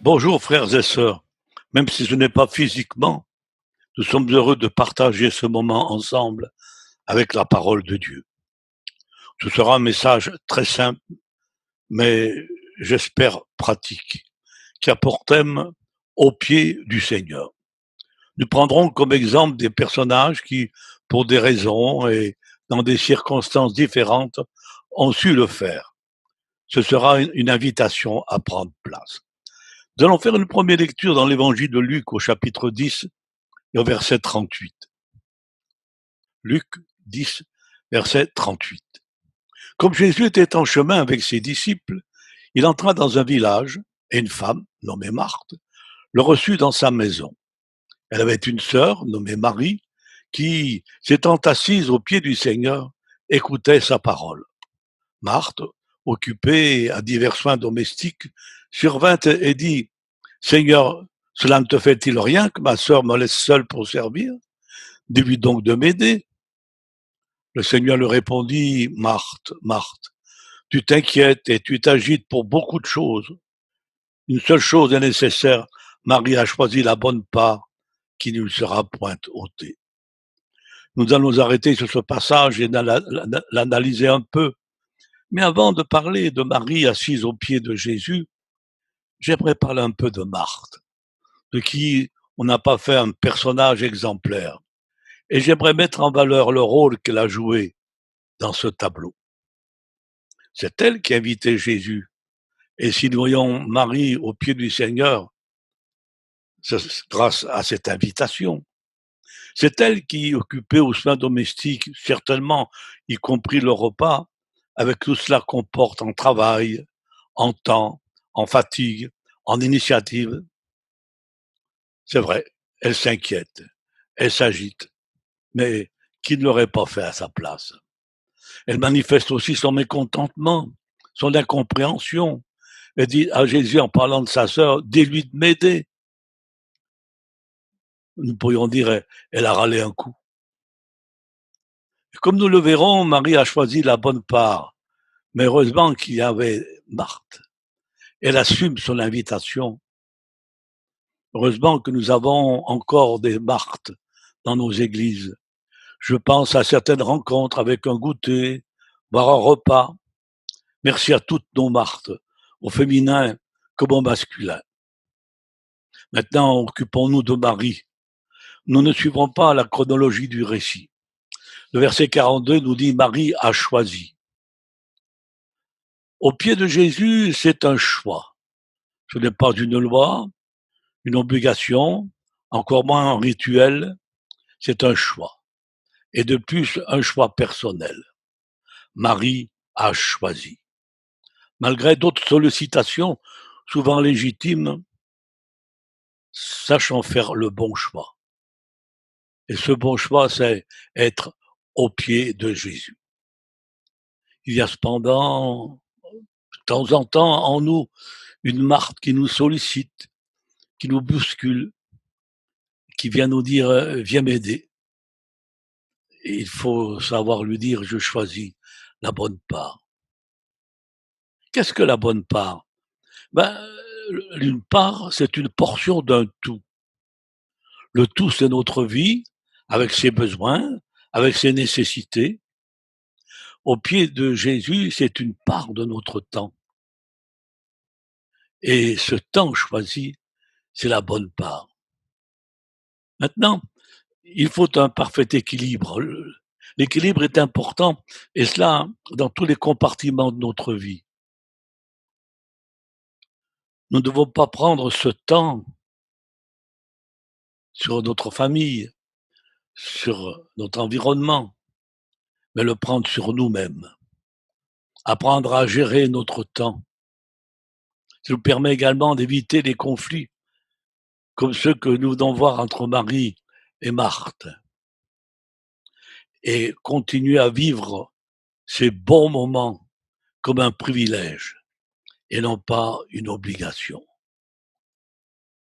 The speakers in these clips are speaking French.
Bonjour frères et sœurs, même si ce n'est pas physiquement, nous sommes heureux de partager ce moment ensemble avec la parole de Dieu. Ce sera un message très simple, mais j'espère pratique, qui a pour thème au pied du Seigneur. Nous prendrons comme exemple des personnages qui, pour des raisons et dans des circonstances différentes, ont su le faire. Ce sera une invitation à prendre place. Nous allons faire une première lecture dans l'évangile de Luc au chapitre 10 et au verset 38. Luc 10, verset 38. Comme Jésus était en chemin avec ses disciples, il entra dans un village et une femme, nommée Marthe, le reçut dans sa maison. Elle avait une sœur, nommée Marie, qui, s'étant assise aux pieds du Seigneur, écoutait sa parole. Marthe, occupée à divers soins domestiques, survint et dit, Seigneur, cela ne te fait-il rien que ma sœur me laisse seule pour servir? Dis-lui donc de m'aider. Le Seigneur lui répondit, Marthe, Marthe, tu t'inquiètes et tu t'agites pour beaucoup de choses. Une seule chose est nécessaire. Marie a choisi la bonne part qui ne lui sera point ôtée. Nous allons nous arrêter sur ce passage et l'analyser un peu. Mais avant de parler de Marie assise aux pieds de Jésus, j'aimerais parler un peu de Marthe, de qui on n'a pas fait un personnage exemplaire. Et j'aimerais mettre en valeur le rôle qu'elle a joué dans ce tableau. C'est elle qui a invité Jésus. Et si nous voyons Marie aux pieds du Seigneur, c'est grâce à cette invitation. C'est elle qui, occupée aux soins domestiques, certainement, y compris le repas, avec tout cela comporte en travail, en temps, en fatigue, en initiative. C'est vrai, elle s'inquiète, elle s'agite, mais qui ne l'aurait pas fait à sa place? Elle manifeste aussi son mécontentement, son incompréhension. Elle dit à Jésus en parlant de sa sœur, dis-lui de m'aider. Nous pourrions dire, elle a râlé un coup. Comme nous le verrons, Marie a choisi la bonne part, mais heureusement qu'il y avait Marthe. Elle assume son invitation. Heureusement que nous avons encore des Marthes dans nos églises. Je pense à certaines rencontres avec un goûter, voire un repas. Merci à toutes nos Marthes, au féminin comme au masculin. Maintenant, occupons-nous de Marie. Nous ne suivrons pas la chronologie du récit. Le verset 42 nous dit Marie a choisi. Au pied de Jésus, c'est un choix. Ce n'est pas une loi, une obligation, encore moins un rituel, c'est un choix. Et de plus, un choix personnel. Marie a choisi. Malgré d'autres sollicitations, souvent légitimes, sachant faire le bon choix. Et ce bon choix, c'est être au pied de Jésus. Il y a cependant, de temps en temps, en nous, une Marthe qui nous sollicite, qui nous bouscule, qui vient nous dire viens m'aider. Et il faut savoir lui dire je choisis la bonne part. Qu'est-ce que la bonne part? Ben, une part, c'est une portion d'un tout. Le tout, c'est notre vie, avec ses besoins, avec ses nécessités. Au pied de Jésus, c'est une part de notre temps. Et ce temps choisi, c'est la bonne part. Maintenant, il faut un parfait équilibre. L'équilibre est important, et cela dans tous les compartiments de notre vie. Nous ne devons pas prendre ce temps sur notre famille, sur notre environnement, mais le prendre sur nous-mêmes. Apprendre à gérer notre temps. Ça nous permet également d'éviter les conflits, comme ceux que nous venons voir entre Marie et Marthe, et continuer à vivre ces bons moments comme un privilège et non pas une obligation.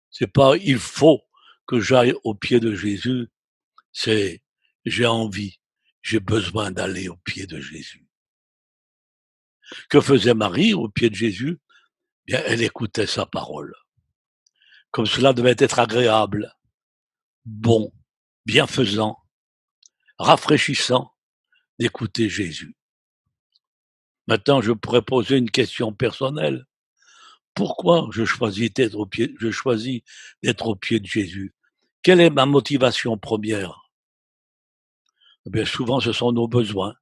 C'est pas il faut que j'aille au pied de Jésus, c'est j'ai envie, j'ai besoin d'aller au pied de Jésus. Que faisait Marie au pied de Jésus? Bien, elle écoutait sa parole. comme cela devait être agréable, bon, bienfaisant, rafraîchissant d'écouter Jésus. Maintenant, je pourrais poser une question personnelle. Pourquoi je choisis d'être au pied de Jésus? Quelle est ma motivation première? Eh bien, souvent, ce sont nos besoins,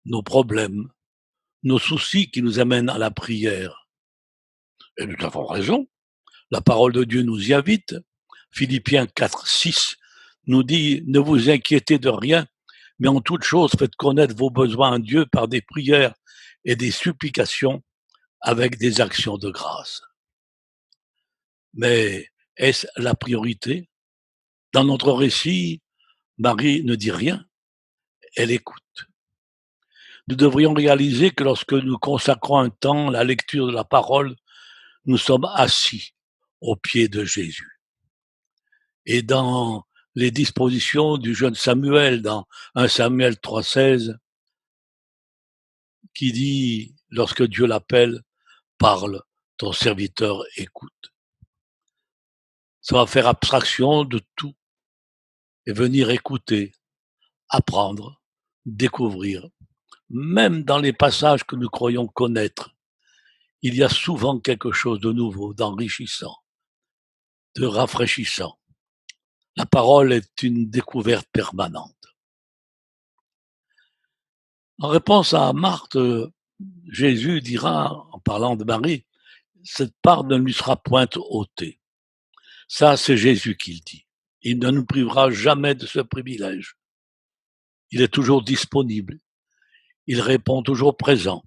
nos problèmes, nos soucis qui nous amènent à la prière. Et nous avons raison. La parole de Dieu nous y invite. Philippiens 4:6 nous dit: ne vous inquiétez de rien, mais en toute chose faites connaître vos besoins à Dieu par des prières et des supplications avec des actions de grâce. Mais est-ce la priorité? Dans notre récit, Marie ne dit rien, elle écoute. Nous devrions réaliser que lorsque nous consacrons un temps à la lecture de la parole, nous sommes assis au pied de Jésus. Et dans les dispositions du jeune Samuel, dans 1 Samuel 3,16, qui dit, lorsque Dieu l'appelle, parle, ton serviteur écoute. Ça va faire abstraction de tout et venir écouter, apprendre, découvrir. Même dans les passages que nous croyons connaître, il y a souvent quelque chose de nouveau, d'enrichissant, de rafraîchissant. La parole est une découverte permanente. En réponse à Marthe, Jésus dira, en parlant de Marie, cette part ne lui sera point ôtée. Ça, c'est Jésus qui le dit. Il ne nous privera jamais de ce privilège. Il est toujours disponible. Il répond toujours présent.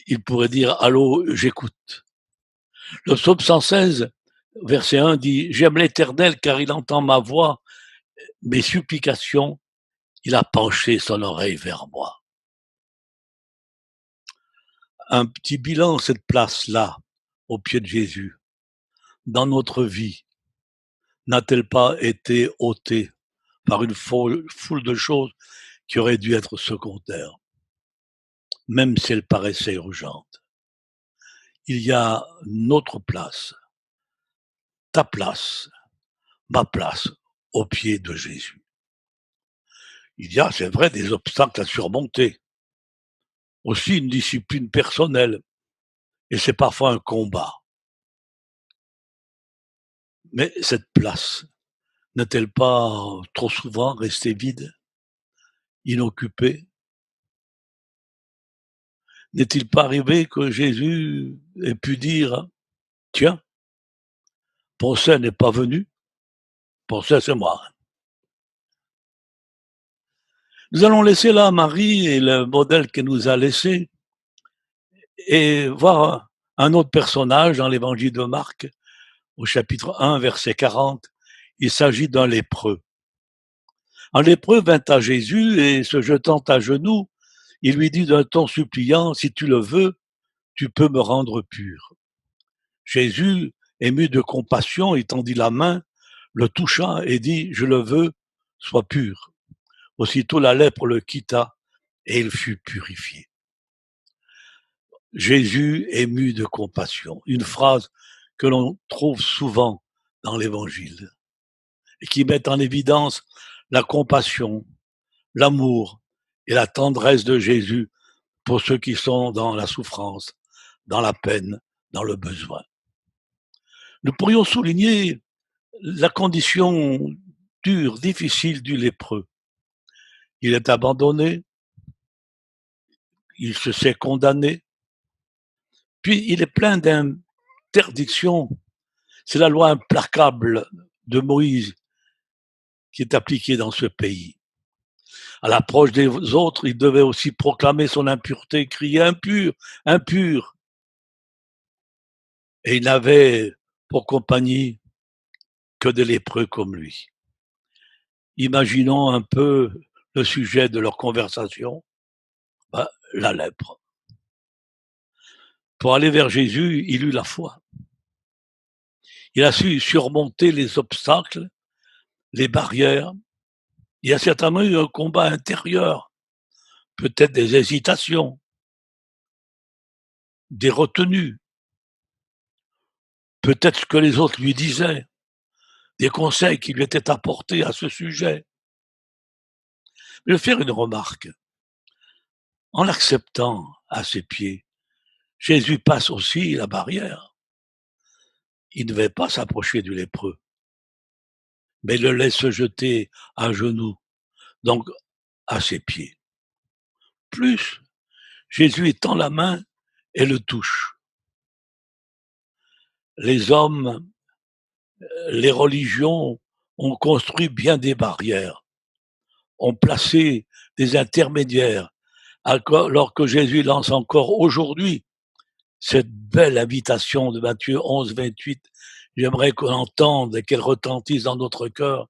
Il pourrait dire, allô, j'écoute. Le psaume 116, verset 1 dit, j'aime l'Éternel car il entend ma voix, mes supplications, il a penché son oreille vers moi. Un petit bilan, cette place-là, au pied de Jésus, dans notre vie, n'a-t-elle pas été ôtée par une foule de choses qui auraient dû être secondaires, même si elles paraissaient urgentes? Il y a notre place, ta place, ma place, au pied de Jésus. Il y a, c'est vrai, des obstacles à surmonter, aussi une discipline personnelle, et c'est parfois un combat. Mais cette place n'est-elle pas trop souvent restée vide, inoccupée? N'est-il pas arrivé que Jésus ait pu dire, tiens, Poncet n'est pas venu, Poncet c'est moi. Nous allons laisser là Marie et le modèle qu'elle nous a laissé et voir un autre personnage dans l'évangile de Marc, au chapitre 1, verset 40. Il s'agit d'un lépreux. Un lépreux vint à Jésus et se jetant à genoux, il lui dit d'un ton suppliant, si tu le veux, tu peux me rendre pur. Jésus, ému de compassion, étendit la main, le toucha et dit, je le veux, sois pur. Aussitôt la lèpre le quitta et il fut purifié. Jésus ému de compassion, une phrase que l'on trouve souvent dans l'Évangile et qui met en évidence la compassion, l'amour et la tendresse de Jésus pour ceux qui sont dans la souffrance, dans la peine, dans le besoin. Nous pourrions souligner la condition dure, difficile du lépreux. Il est abandonné, il se sait condamné, puis il est plein d'interdictions. C'est la loi implacable de Moïse qui est appliquée dans ce pays. À l'approche des autres, il devait aussi proclamer son impureté, crier impur, impur. Et il n'avait pour compagnie que des lépreux comme lui. Imaginons un peu le sujet de leur conversation, la lèpre. Pour aller vers Jésus, il eut la foi. Il a su surmonter les obstacles, les barrières. Il y a certainement eu un combat intérieur, peut-être des hésitations, des retenues. peut-être ce que les autres lui disaient, des conseils qui lui étaient apportés à ce sujet. Je vais faire une remarque. En l'acceptant à ses pieds, Jésus passe aussi la barrière. Il ne devait pas s'approcher du lépreux, mais le laisse se jeter à genoux, donc à ses pieds. Plus, Jésus étend la main et le touche. Les hommes, les religions ont construit bien des barrières, ont placé des intermédiaires, alors que Jésus lance encore aujourd'hui cette belle invitation de Matthieu 11, 28. J'aimerais qu'on entende et qu'elle retentisse dans notre cœur.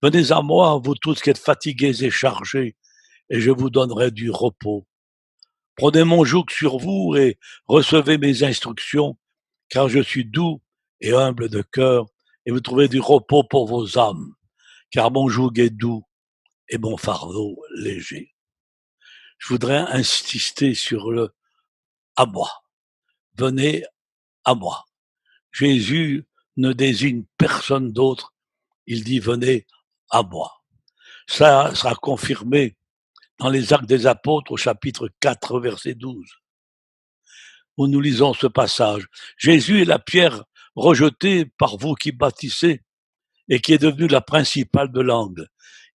Venez à moi, vous tous qui êtes fatigués et chargés, et je vous donnerai du repos. Prenez mon joug sur vous et recevez mes instructions, car je suis doux et humble de cœur, et vous trouvez du repos pour vos âmes, car mon joug est doux et mon fardeau léger. Je voudrais insister sur le à moi. Venez à moi. Jésus ne désigne personne d'autre. Il dit venez à moi. Ça sera confirmé dans les Actes des Apôtres au chapitre 4, verset 12, où nous lisons ce passage. Jésus est la pierre rejetée par vous qui bâtissez et qui est devenue la principale de l'angle.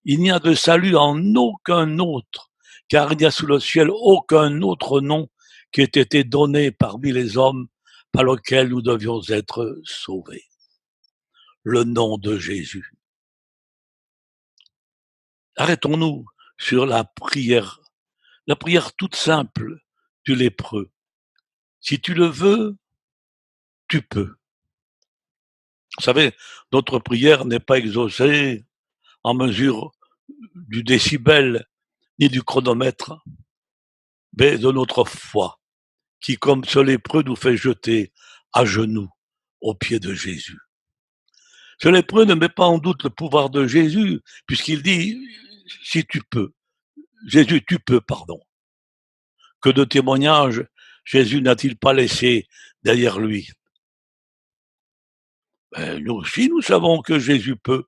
Il n'y a de salut en aucun autre, car il n'y a sous le ciel aucun autre nom qui ait été donné parmi les hommes par lequel nous devions être sauvés. Le nom de Jésus. Arrêtons-nous sur la prière toute simple du lépreux. Si tu le veux, tu peux. Vous savez, notre prière n'est pas exaucée en mesure du décibel ni du chronomètre, mais de notre foi, qui, comme ce lépreux, nous fait jeter à genoux aux pieds de Jésus. Ce lépreux ne met pas en doute le pouvoir de Jésus, puisqu'il dit, si tu peux, Jésus, tu peux, pardon. Que de témoignages Jésus n'a-t-il pas laissé derrière lui? Nous aussi, nous savons que Jésus peut.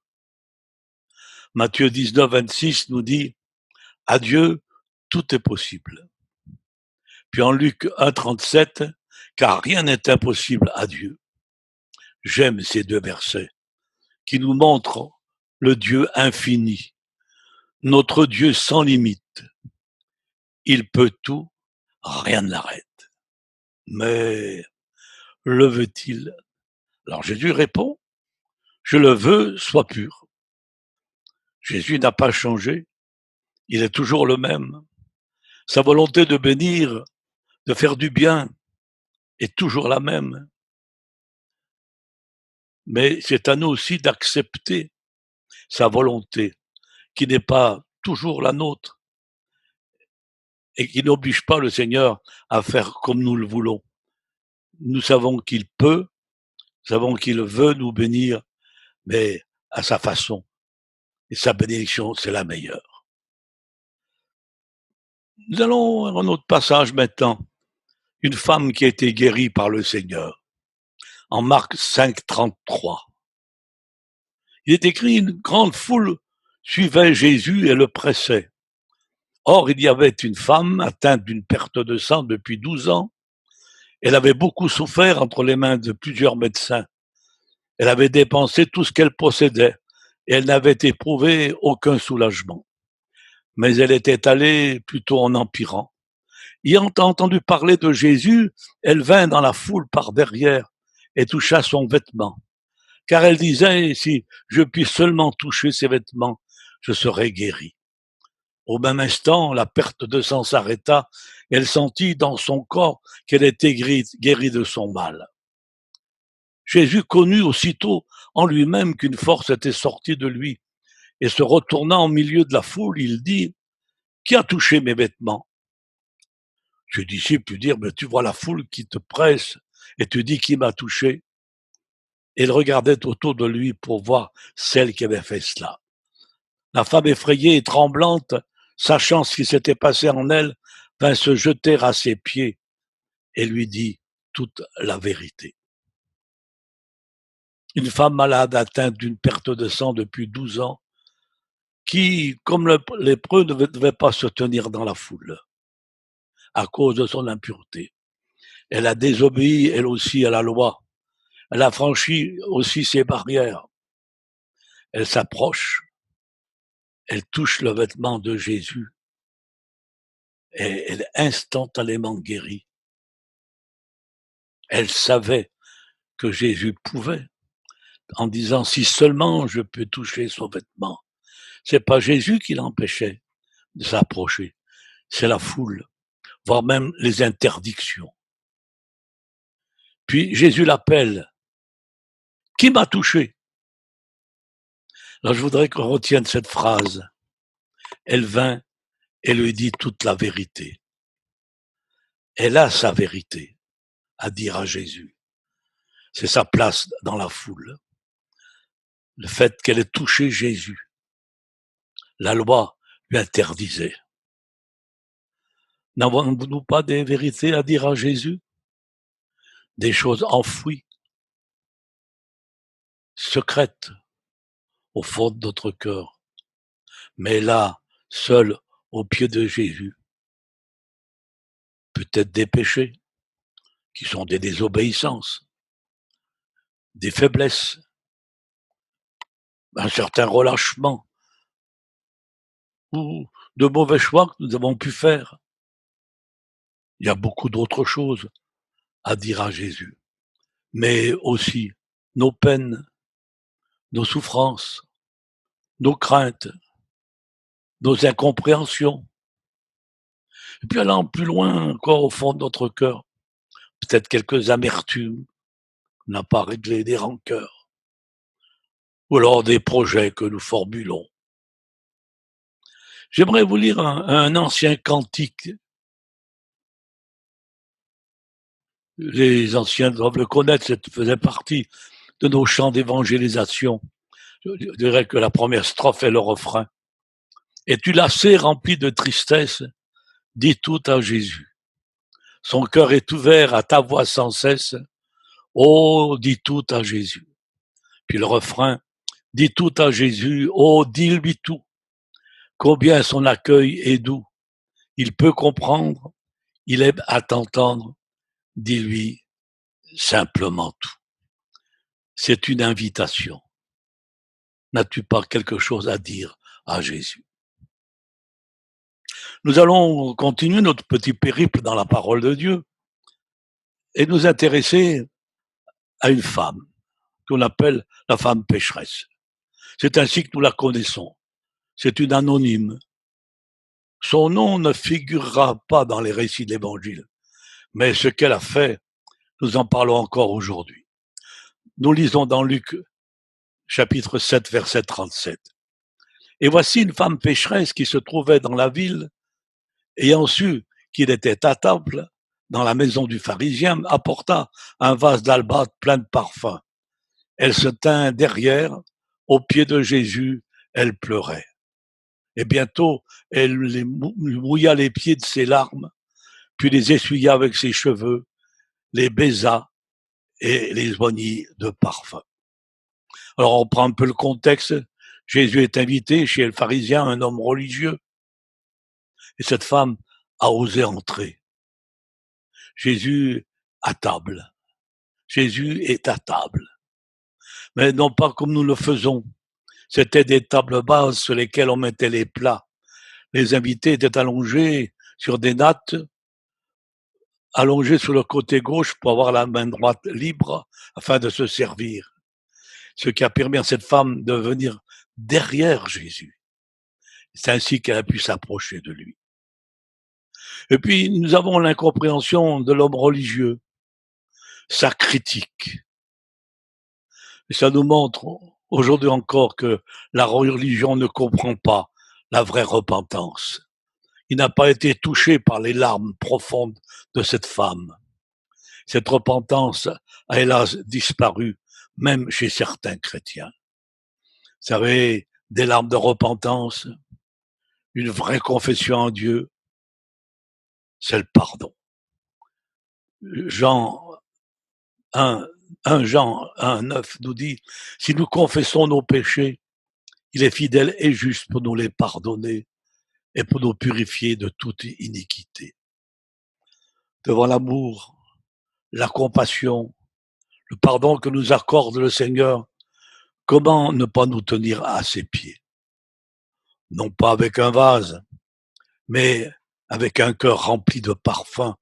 Matthieu 19, 26 nous dit, à Dieu, tout est possible. Puis en Luc 1, 37, car rien n'est impossible à Dieu. J'aime ces deux versets qui nous montrent le Dieu infini, notre Dieu sans limite. Il peut tout, rien ne l'arrête. Mais le veut-il? Alors Jésus répond, je le veux, sois pur. Jésus n'a pas changé, il est toujours le même. Sa volonté de bénir, de faire du bien, est toujours la même. Mais c'est à nous aussi d'accepter sa volonté, qui n'est pas toujours la nôtre, et qui n'oblige pas le Seigneur à faire comme nous le voulons. Nous savons qu'il peut, nous savons qu'il veut nous bénir, mais à sa façon. Et sa bénédiction, c'est la meilleure. Nous allons à un autre passage maintenant. Une femme qui a été guérie par le Seigneur. En Marc 5, 33. Il est écrit, une grande foule suivait Jésus et le pressait. Or, il y avait une femme atteinte d'une perte de sang depuis 12 ans. Elle avait beaucoup souffert entre les mains de plusieurs médecins. Elle avait dépensé tout ce qu'elle possédait et elle n'avait éprouvé aucun soulagement. Mais elle était allée plutôt en empirant. Ayant entendu parler de Jésus, elle vint dans la foule par derrière et toucha son vêtement. Car elle disait, si je puis seulement toucher ses vêtements, je serai guérie. Au même instant, la perte de sang s'arrêta et elle sentit dans son corps qu'elle était guérie de son mal. Jésus connut aussitôt en lui-même qu'une force était sortie de lui et se retournant au milieu de la foule, il dit, qui a touché mes vêtements? Ses disciples lui dirent, mais tu vois la foule qui te presse et tu dis qui m'a touché? Et il regardait autour de lui pour voir celle qui avait fait cela. La femme effrayée et tremblante, sachant ce qui s'était passé en elle, vint se jeter à ses pieds et lui dit toute la vérité. une femme malade atteinte d'une perte de sang depuis 12 ans, qui, comme le lépreux, ne devait pas se tenir dans la foule à cause de son impureté. Elle a désobéi, elle aussi, à la loi. Elle a franchi aussi ses barrières. Elle s'approche, elle touche le vêtement de Jésus et elle est instantanément guérie. Elle savait que Jésus pouvait, en disant si seulement je peux toucher son vêtement. C'est pas Jésus qui l'empêchait de s'approcher, c'est la foule, voire même les interdictions. Puis Jésus l'appelle. Qui m'a touché? Alors je voudrais qu'on retienne cette phrase. Elle vint et lui dit toute la vérité. Elle a sa vérité à dire à Jésus. C'est sa place dans la foule. Le fait qu'elle ait touché Jésus. La loi lui interdisait. N'avons-nous pas des vérités à dire à Jésus? Des choses enfouies, secrètes, au fond de notre cœur. Mais là, seul au pied de Jésus, peut-être des péchés qui sont des désobéissances, des faiblesses, un certain relâchement ou de mauvais choix que nous avons pu faire. Il y a beaucoup d'autres choses à dire à Jésus, mais aussi nos peines, nos souffrances, nos craintes, nos incompréhensions. Et puis allant plus loin encore au fond de notre cœur, peut-être quelques amertumes, qu'on n'a pas réglé, des rancœurs, ou alors des projets que nous formulons. J'aimerais vous lire un ancien cantique. Les anciens doivent le connaître, ça faisait partie de nos chants d'évangélisation. Je dirais que la première strophe est le refrain. Es-tu lassé, rempli de tristesse? Dis tout à Jésus. Son cœur est ouvert à ta voix sans cesse. Oh, dis tout à Jésus. Puis le refrain, dis tout à Jésus. Oh, dis-lui tout. Combien son accueil est doux. Il peut comprendre. Il aime à t'entendre. Dis-lui simplement tout. C'est une invitation. N'as-tu pas quelque chose à dire à Jésus? Nous allons continuer notre petit périple dans la parole de Dieu et nous intéresser à une femme qu'on appelle la femme pécheresse. C'est ainsi que nous la connaissons. C'est une anonyme. Son nom ne figurera pas dans les récits de l'Évangile, mais ce qu'elle a fait, nous en parlons encore aujourd'hui. Nous lisons dans Luc chapitre 7, verset 37. Et voici une femme pécheresse qui se trouvait dans la ville, ayant su qu'il était à table dans la maison du pharisien, apporta un vase d'albâtre plein de parfums. Elle se tint derrière, aux pieds de Jésus, elle pleurait. Et bientôt, elle lui mouilla les pieds de ses larmes, puis les essuya avec ses cheveux, les baisa et les oignit de parfum. Alors on prend un peu le contexte. Jésus est invité chez le pharisien, un homme religieux, et cette femme a osé entrer. Jésus à table. Jésus est à table. Mais non pas comme nous le faisons. C'était des tables basses sur lesquelles on mettait les plats. Les invités étaient allongés sur des nattes, allongés sur le côté gauche pour avoir la main droite libre afin de se servir. Ce qui a permis à cette femme de venir derrière Jésus. C'est ainsi qu'elle a pu s'approcher de lui. Et puis, nous avons l'incompréhension de l'homme religieux, sa critique. Et ça nous montre aujourd'hui encore que la religion ne comprend pas la vraie repentance. Il n'a pas été touché par les larmes profondes de cette femme. Cette repentance a hélas disparu, même chez certains chrétiens. Vous savez, des larmes de repentance, une vraie confession en Dieu, c'est le pardon. Jean 1, 1 Jean 1,9 nous dit: «Si nous confessons nos péchés, il est fidèle et juste pour nous les pardonner et pour nous purifier de toute iniquité». Devant l'amour, la compassion, le pardon que nous accorde le Seigneur, comment ne pas nous tenir à ses pieds? Non pas avec un vase, mais avec un cœur rempli de parfum,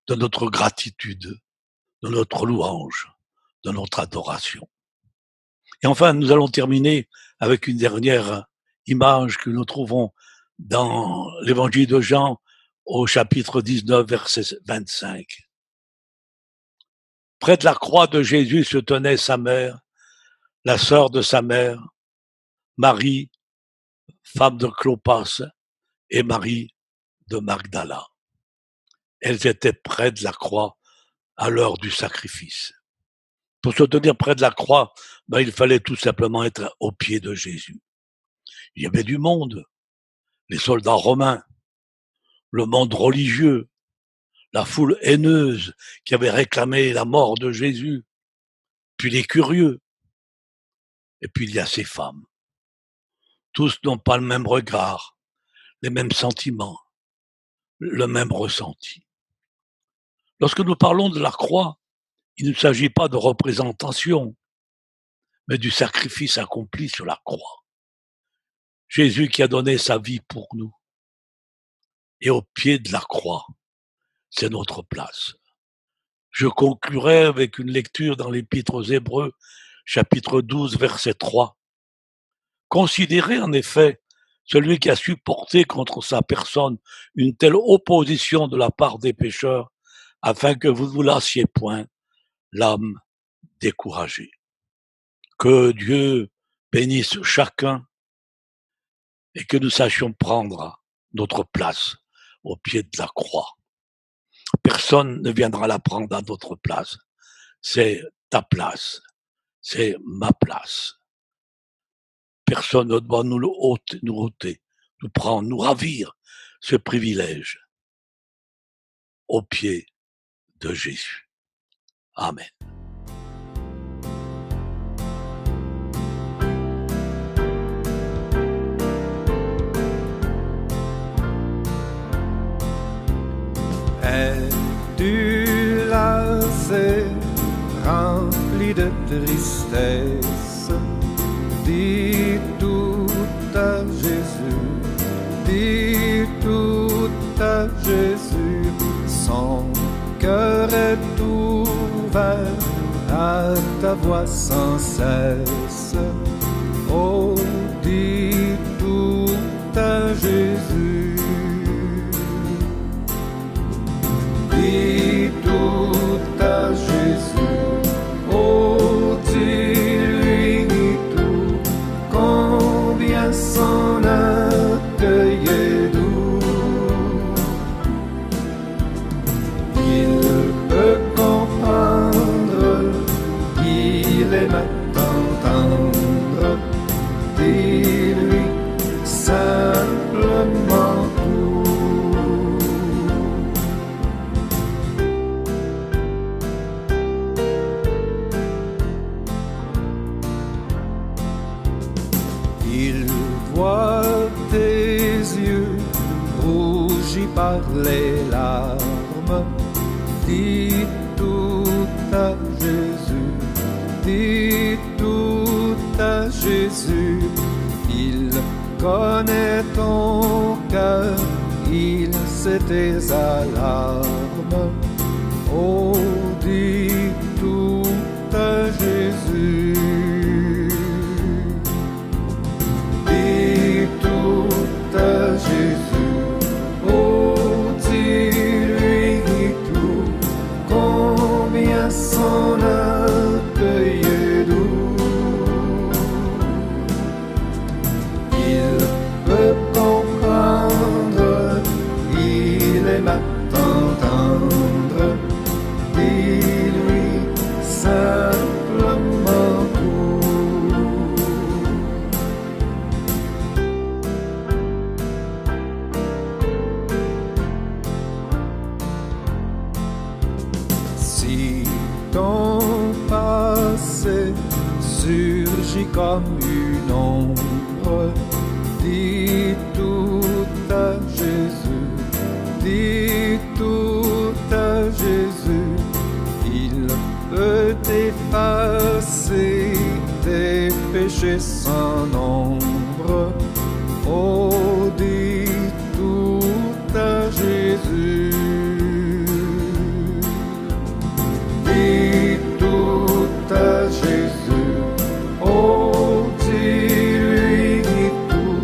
de notre gratitude, de notre louange, de notre adoration. Et enfin, nous allons terminer avec une dernière image que nous trouvons dans l'évangile de Jean au chapitre 19, verset 25. Près de la croix de Jésus se tenait sa mère, la sœur de sa mère, Marie, femme de Clopas, et Marie de Magdala. Elles étaient près de la croix à l'heure du sacrifice. Pour se tenir près de la croix, il fallait tout simplement être au pied de Jésus. Il y avait du monde, les soldats romains, le monde religieux, la foule haineuse qui avait réclamé la mort de Jésus, puis les curieux, et puis il y a ces femmes. Tous n'ont pas le même regard, les mêmes sentiments, le même ressenti. Lorsque nous parlons de la croix, il ne s'agit pas de représentation, mais du sacrifice accompli sur la croix. Jésus qui a donné sa vie pour nous. Et au pied de la croix, c'est notre place. Je conclurai avec une lecture dans l'Épître aux Hébreux, chapitre 12, verset 3. Considérez en effet celui qui a supporté contre sa personne une telle opposition de la part des pécheurs, afin que vous ne vous lassiez point l'âme découragée. Que Dieu bénisse chacun et que nous sachions prendre notre place au pied de la croix. Personne ne viendra la prendre à notre place. C'est ta place. C'est ma place. Personne ne doit nous ôter, nous prendre, nous ravir ce privilège au pied de Jésus. Amen. Es-tu lassé, rempli de tristesse? Dis tout à Jésus, dis tout à Jésus. Son cœur est ouvert à ta voix sans cesse. Oh, dis tout à Jésus. Dis tout à Jésus, oh dis-lui tout, combien son accueil est doux. Il peut comprendre, il aime t'entendre, dis-lui simplement tout. Il voit tes yeux rougis par les larmes. Dis tout à Jésus, dis tout à Jésus. Il connaît ton cœur, il sait tes alarmes. Oh, dis tout à Jésus. Dis tout à Jésus, oh dis-lui tout, combien son accueil est doux. Il peut comprendre, il aime t'entendre, dis-lui simplement tout. Si ton pas surgit comme une ombre. Dis tout à Jésus, dis tout à Jésus, il peut effacer tes péchés sans nombre. Oh, dis tout à Jésus. Dis tout à Jésus, oh, dis-lui tout,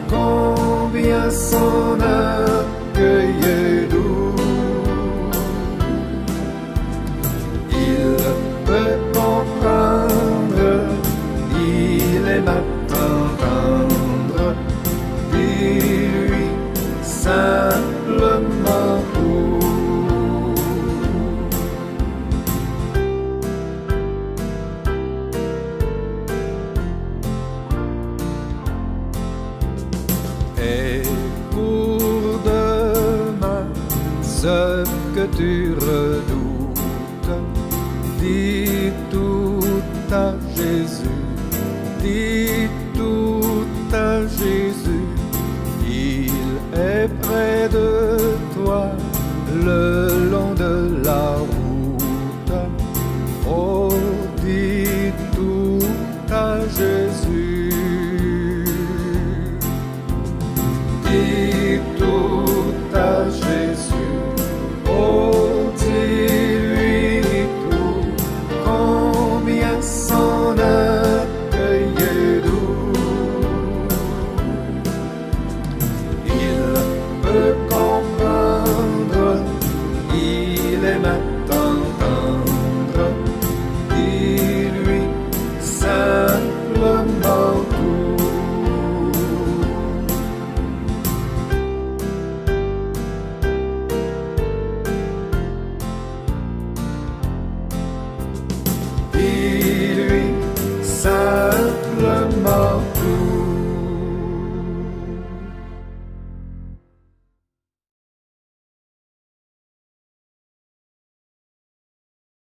combien son accueil est doux. Il peut comprendre, il aime attendre, dis-lui simplement tout. Et pour demain, ce que tu redoutes, dis tout à Jésus, dis tout à Jésus, il est près de toi le long